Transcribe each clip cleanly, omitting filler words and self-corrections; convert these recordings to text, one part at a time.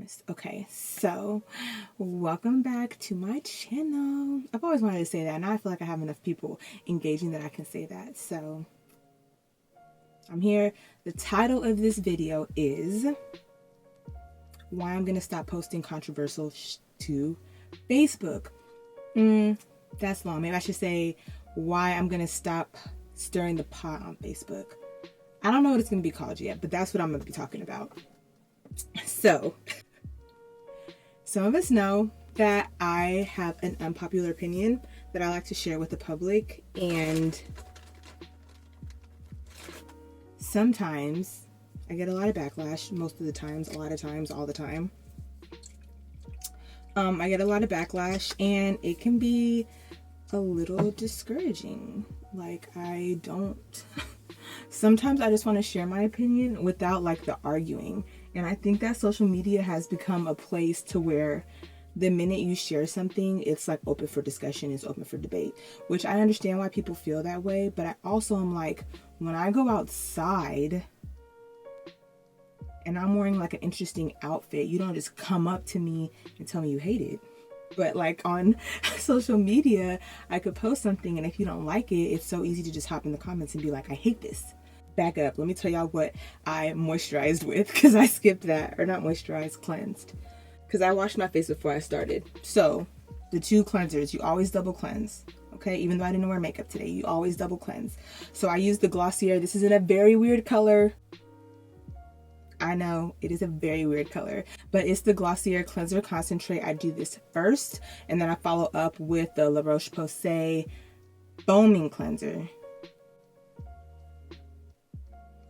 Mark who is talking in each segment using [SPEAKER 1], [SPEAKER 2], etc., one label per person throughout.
[SPEAKER 1] promise. Okay, so welcome back to my channel. I've always wanted to say that, and now I feel like I have enough people engaging that I can say that. So I'm here. The title of this video is why I'm gonna stop posting controversial to Facebook. That's long. Maybe I should say why I'm gonna stop stirring the pot on Facebook. I don't know what it's gonna be called yet, but that's what I'm gonna be talking about. So, some of us know that I have an unpopular opinion that I like to share with the public, and sometimes I get a lot of backlash. Most of the times, a lot of times, all the time. I get a lot of backlash, and it can be a little discouraging. Like, sometimes I just want to share my opinion without like the arguing. And I think that social media has become a place to where the minute you share something, it's like open for discussion, it's open for debate, which I understand why people feel that way. But I also am like, when I go outside and I'm wearing like an interesting outfit, you don't just come up to me and tell me you hate it. But like on social media, I could post something, and if you don't like it, it's so easy to just hop in the comments and be like, I hate this. Back up. Let me tell y'all what I moisturized with, because I skipped that. Or not moisturized, cleansed. Because I washed my face before I started. So the two cleansers, you always double cleanse. Okay, even though I didn't wear makeup today, you always double cleanse. So I used the Glossier. This is in a very weird color. I know it is a very weird color, but it's the Glossier Cleanser Concentrate. I do this first, and then I follow up with the La Roche-Posay Foaming Cleanser.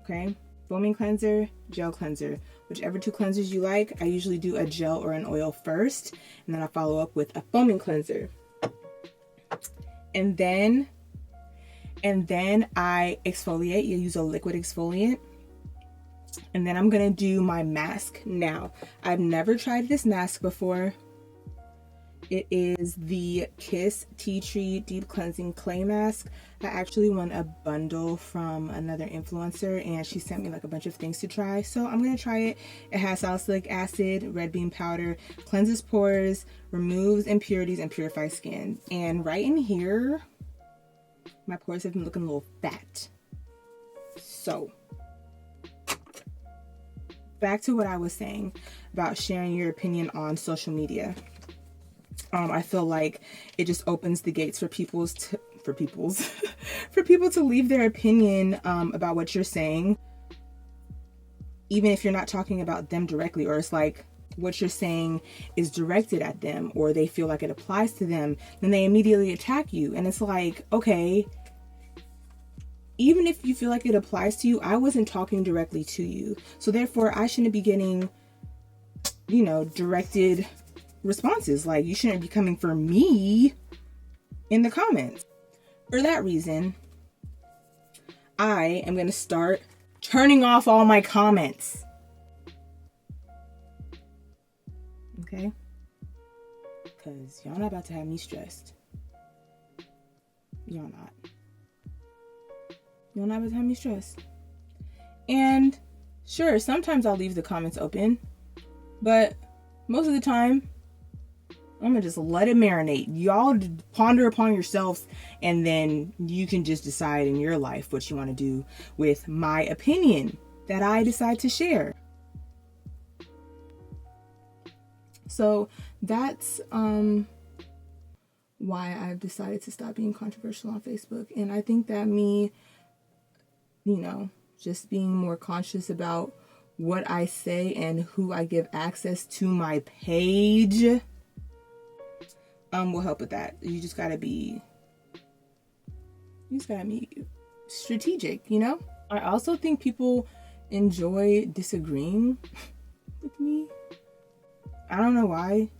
[SPEAKER 1] Okay, foaming cleanser, gel cleanser, whichever two cleansers you like. I usually do a gel or an oil first, and then I follow up with a foaming cleanser. And then I exfoliate. You use a liquid exfoliant. And then I'm gonna do my mask. Now, I've never tried this mask before. It is the Kiss Tea Tree Deep Cleansing Clay Mask. I actually won a bundle from another influencer, and she sent me like a bunch of things to try. So I'm gonna try it. It has salicylic acid, red bean powder, cleanses pores, removes impurities, and purifies skin. And right in here, my pores have been looking a little fat. So, back to what I was saying about sharing your opinion on social media. I feel like it just opens the gates for people to leave their opinion about what you're saying, even if you're not talking about them directly, or it's like what you're saying is directed at them, or they feel like it applies to them, then they immediately attack you. And it's like, okay, even if you feel like it applies to you, I wasn't talking directly to you, so therefore I shouldn't be getting, directed responses. Like, you shouldn't be coming for me in the comments. For that reason, I am going to start turning off all my comments. Okay? Because y'all not about to have me stressed. Y'all not. You'll never have me stressed. And sure, sometimes I'll leave the comments open, but most of the time, I'm gonna just let it marinate. Y'all ponder upon yourselves, and then you can just decide in your life what you want to do with my opinion that I decide to share. So that's why I've decided to stop being controversial on Facebook. And I think that me, just being more conscious about what I say and who I give access to my page will help with that. You just gotta be strategic, I also think people enjoy disagreeing with me. I don't know why.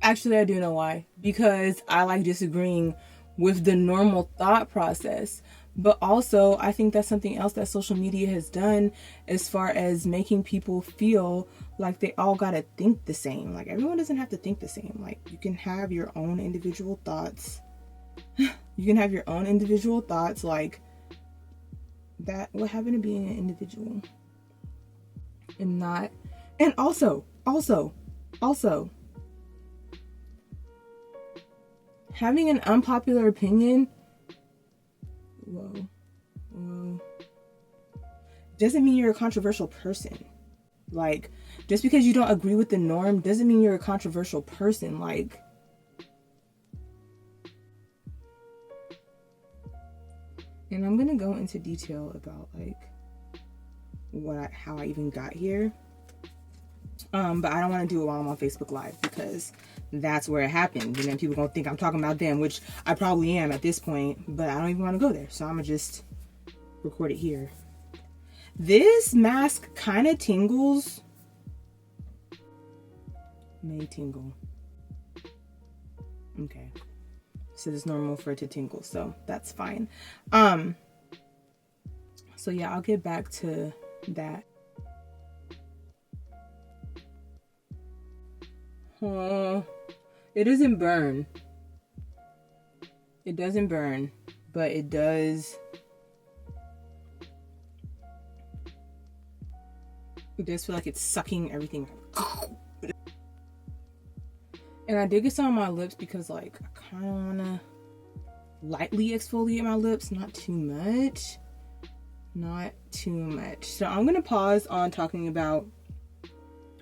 [SPEAKER 1] Actually, I do know why. Because I like disagreeing with the normal thought process. But also, I think that's something else that social media has done as far as making people feel like they all gotta think the same. Like, everyone doesn't have to think the same. Like, you can have your own individual thoughts. Like that. What happened to being an individual and not And also, having an unpopular opinion, whoa, doesn't mean you're a controversial person. Like, just because you don't agree with the norm doesn't mean you're a controversial person. Like, and I'm gonna go into detail about like how I even got here. But I don't want to do it while I'm on Facebook Live, because that's where it happened. And then people gonna think I'm talking about them, which I probably am at this point, but I don't even want to go there. So I'm gonna just record it here. This mask kind of tingles. May tingle. Okay. So it's normal for it to tingle, so that's fine. So yeah, I'll get back to that. It doesn't burn. It doesn't burn, but it does. It does feel like it's sucking everything. And I did get some on my lips because, like, I kind of want to lightly exfoliate my lips, not too much. Not too much. So I'm going to pause on talking about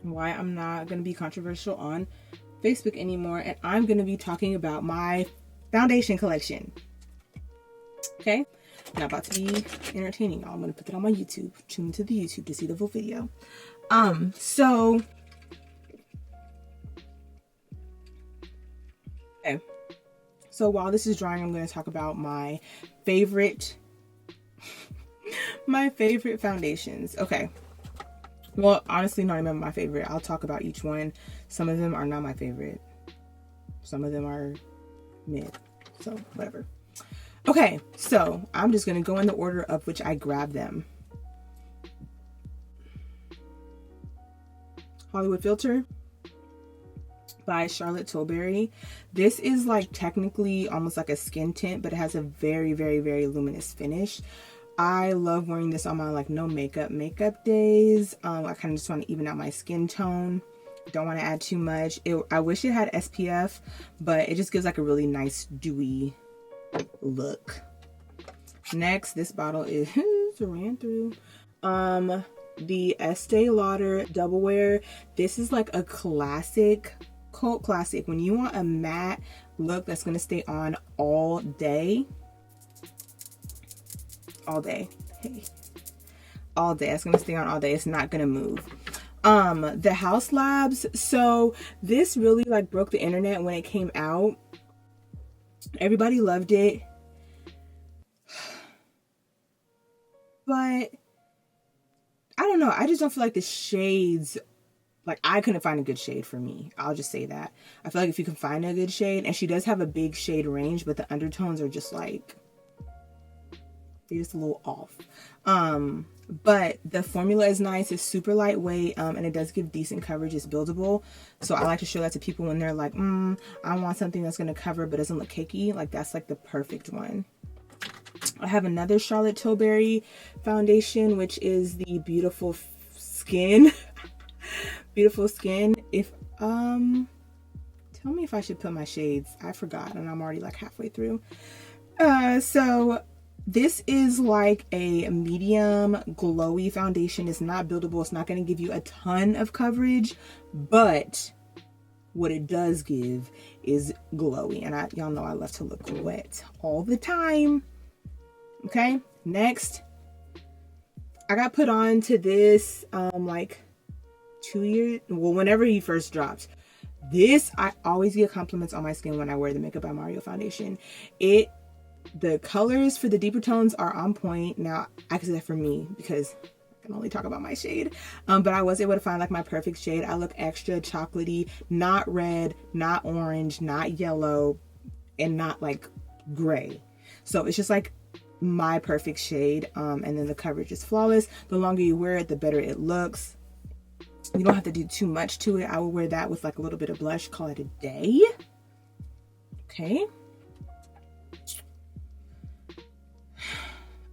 [SPEAKER 1] why I'm not going to be controversial on Facebook anymore, and I'm going to be talking about my foundation collection. Okay? Not about to be entertaining, y'all. I'm going to put that on my YouTube. Tune into the YouTube to see the full video. So okay. So while this is drying, I'm going to talk about my favorite foundations. Okay. Well, honestly, not even my favorite. I'll talk about each one. Some of them are not my favorite. Some of them are mid. So, whatever. Okay, so I'm just going to go in the order of which I grabbed them. Hollywood Filter by Charlotte Tilbury. This is like technically almost like a skin tint, but it has a very, very, very luminous finish. I love wearing this on my like no makeup days. I kind of just want to even out my skin tone. Don't want to add too much. I wish it had SPF, but it just gives like a really nice dewy look. Next, this bottle is ran through. The Estee Lauder Double Wear. This is like a classic, cult classic. When you want a matte look that's gonna stay on all day. All day. Hey. All day. It's gonna stay on all day. It's not gonna move. The Haus Labs. So this really like broke the internet when it came out. Everybody loved it. But I don't know. I just don't feel like the shades, like I couldn't find a good shade for me. I'll just say that. I feel like if you can find a good shade, and she does have a big shade range, but the undertones are just like, they're just a little off. But the formula is nice. It's super lightweight, and it does give decent coverage. It's buildable. So I like to show that to people when they're like, I want something that's going to cover but doesn't look cakey. Like that's like the perfect one. I have another Charlotte Tilbury foundation, which is the Beautiful Skin. Beautiful Skin. If tell me if I should put my shades. I forgot, and I'm already like halfway through. So this is like a medium glowy foundation. It's not buildable. It's not going to give you a ton of coverage, but what it does give is glowy. And y'all know I love to look wet all the time. Okay, next, I got put on to this like 2 years, well, whenever he first dropped. This, I always get compliments on my skin when I wear the Makeup by Mario foundation. The colors for the deeper tones are on point. Now, I can say that for me because I can only talk about my shade. But I was able to find like my perfect shade. I look extra chocolatey, not red, not orange, not yellow, and not like gray. So it's just like my perfect shade. And then the coverage is flawless. The longer you wear it, the better it looks. You don't have to do too much to it. I will wear that with like a little bit of blush, call it a day. Okay.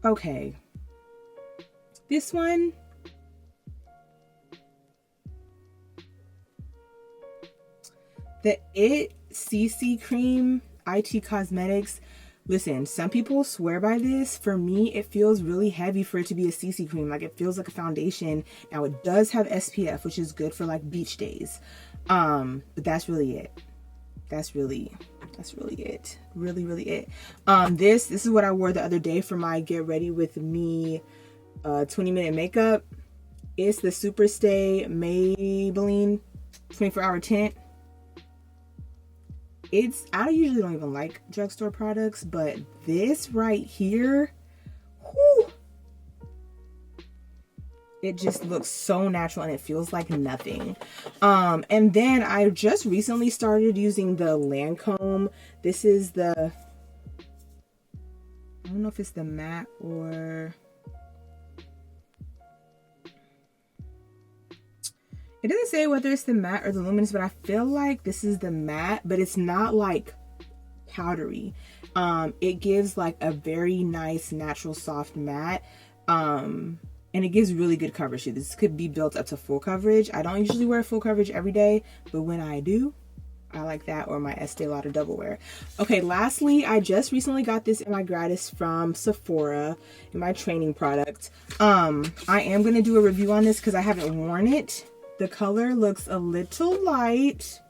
[SPEAKER 1] Okay. This one, The It CC Cream, IT Cosmetics. Listen, some people swear by this. For me, it feels really heavy for it to be a CC cream. Like, it feels like a foundation. Now, it does have SPF, which is good for like beach days. But that's really it. That's really it. Really it. This is what I wore the other day for my Get Ready With Me 20-minute makeup. It's the Superstay Maybelline 24-hour tint. I usually don't even like drugstore products, but this right here, whew, it just looks so natural and it feels like nothing. And then I just recently started using the Lancome. This is the, I don't know if it's the matte or, it doesn't say whether it's the matte or the luminous, but I feel like this is the matte, but it's not like powdery. It gives like a very nice natural soft matte. And it gives really good coverage. This could be built up to full coverage. I don't usually wear full coverage every day, but when I do, I like that, or my Estee Lauder Double Wear. Okay, lastly, I just recently got this in my gratis from Sephora in my training product. I am going to do a review on this because I haven't worn it. The color looks a little light.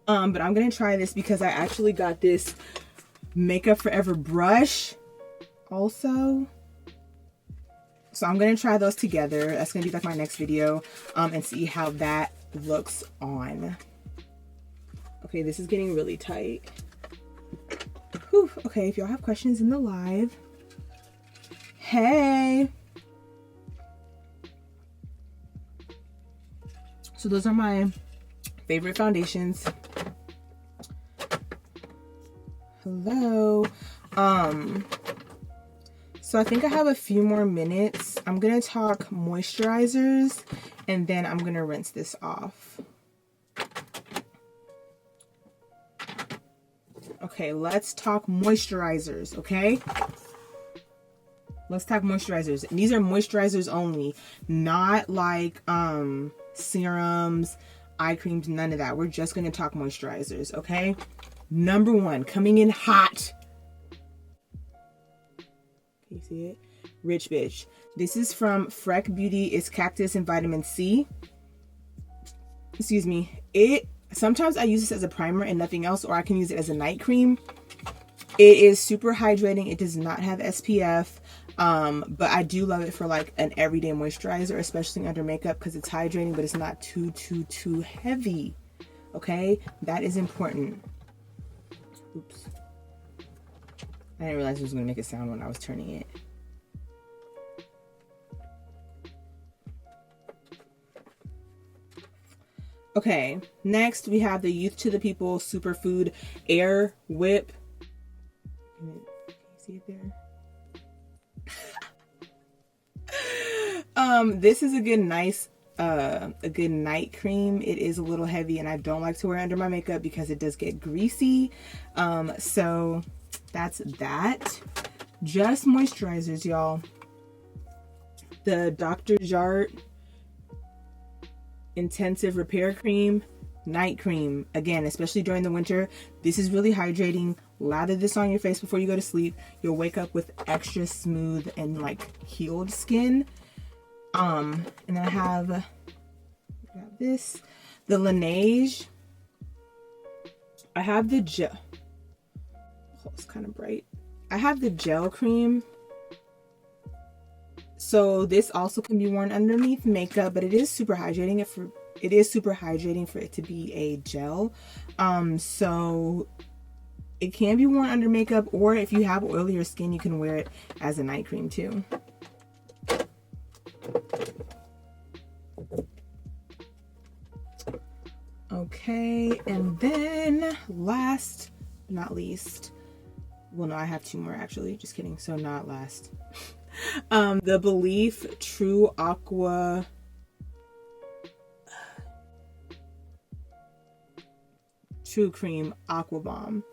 [SPEAKER 1] But I'm going to try this because I actually got this Makeup Forever brush also. So I'm going to try those together. That's going to be like my next video, and see how that looks on. Okay, this is getting really tight. Whew. Okay, if y'all have questions in the live, hey. So those are my favorite foundations. Hello. So I think I have a few more minutes. I'm gonna talk moisturizers and then I'm gonna rinse this off. Okay, let's talk moisturizers, okay? Let's talk moisturizers. And these are moisturizers only, not like serums, eye creams, none of that. We're just going to talk moisturizers, okay? Number one, coming in hot. Can you see it? Rich Bitch. This is from Freck Beauty. It's Cactus and Vitamin C. Excuse me. Sometimes I use this as a primer and nothing else, or I can use it as a night cream. It is super hydrating. It does not have SPF. But I do love it for like an everyday moisturizer, especially under makeup, because it's hydrating, but it's not too heavy. Okay, that is important. Oops, I didn't realize it was gonna make a sound when I was turning it. Okay, next we have the Youth to the People Superfood Air Whip. Can you see it there? This is a good night cream. It is a little heavy and I don't like to wear it under my makeup because it does get greasy. So that's that. Just moisturizers, y'all. The Dr. Jart Intensive Repair Cream, night cream. Again, especially during the winter, this is really hydrating. Lather this on your face before you go to sleep. You'll wake up with extra smooth and like healed skin. And then I have this, the Laneige. I have the gel. Oh, it's kind of bright. I have the gel cream. So this also can be worn underneath makeup, but it is super hydrating. It is super hydrating for it to be a gel. So it can be worn under makeup, or if you have oilier skin, you can wear it as a night cream too. Okay, and then last but not least, well, no, I have two more actually, just kidding, so not last. The Belif True Aqua True Cream Aqua Bomb.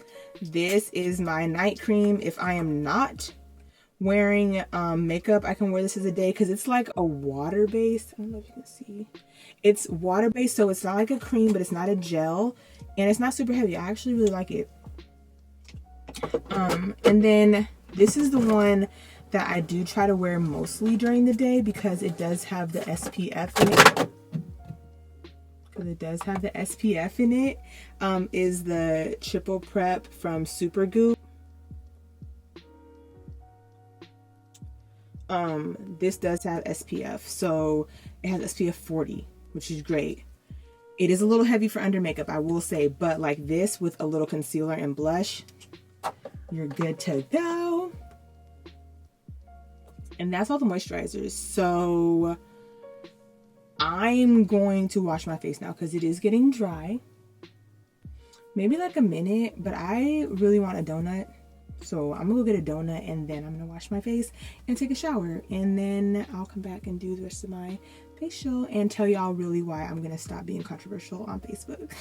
[SPEAKER 1] This is my night cream if I am not wearing makeup, I can wear this as a day because it's like a water based. I don't know if you can see. It's water based, so it's not like a cream, but it's not a gel, and it's not super heavy. I actually really like it. And then this is the one that I do try to wear mostly during the day because it does have the SPF in it. Is the Triple Prep from Supergoop. This does have SPF, so it has SPF 40, which is great. It is a little heavy for under makeup, I will say, but like this with a little concealer and blush, you're good to go. And that's all the moisturizers. So I'm going to wash my face now because it is getting dry. Maybe like a minute, but I really want a donut. So I'm gonna go get a donut and then I'm gonna wash my face and take a shower. And then I'll come back and do the rest of my facial and tell y'all really why I'm gonna stop being controversial on Facebook.